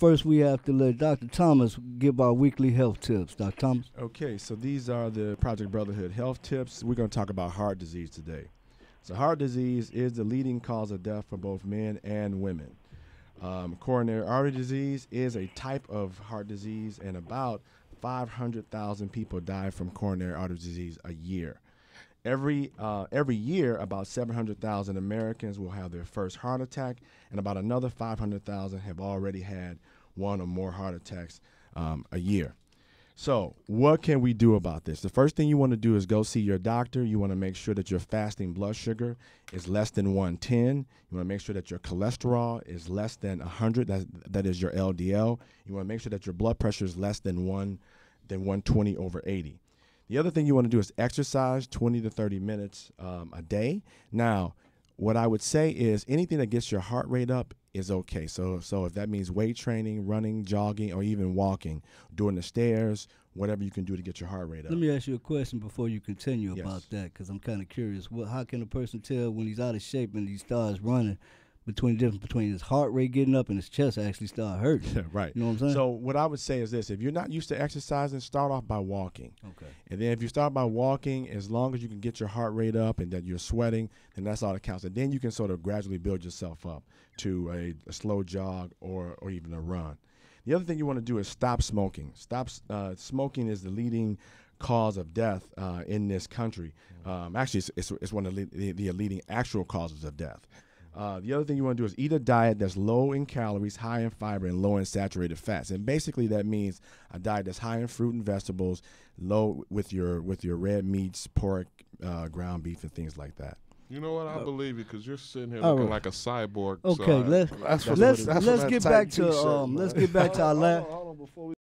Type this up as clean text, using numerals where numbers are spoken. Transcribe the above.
first we have to let Dr. Thomas give our weekly health tips. Dr. Thomas. Okay, so these are the Project Brotherhood health tips. We're going to talk about heart disease today. So heart disease is the leading cause of death for both men and women. Coronary artery disease is a type of heart disease, and about 500,000 people die from coronary artery disease a year. Every year, about 700,000 Americans will have their first heart attack, and about another 500,000 have already had one or more heart attacks a year. So what can we do about this? The first thing you want to do is go see your doctor. You want to make sure that your fasting blood sugar is less than 110. You want to make sure that your cholesterol is less than 100. That is your LDL. You want to make sure that your blood pressure is less than 120 over 80. The other thing you want to do is exercise 20 to 30 minutes a day. Now, what I would say is anything that gets your heart rate up is okay. So if that means weight training, running, jogging, or even walking, doing the stairs, whatever you can do to get your heart rate up. Let me ask you a question before you continue Yes. about that, because I'm kind of curious. How can a person tell when he's out of shape and he starts running between his heart rate getting up and his chest actually start hurting? Right. You know what I'm saying? So what I would say is this: if you're not used to exercising, start off by walking. Okay. And then if you start by walking, as long as you can get your heart rate up and that you're sweating, then that's all that counts. And then you can sort of gradually build yourself up to a slow jog or even a run. The other thing you want to do is stop smoking. Smoking is the leading cause of death in this country. Actually, it's one of the leading actual causes of death. The other thing you want to do is eat a diet that's low in calories, high in fiber, and low in saturated fats. And basically that means a diet that's high in fruit and vegetables, low with your red meats, pork, ground beef, and things like that. You know what? I believe you because you're sitting here All looking right. like a cyborg. Okay, so let's get back to our last. Hold on before we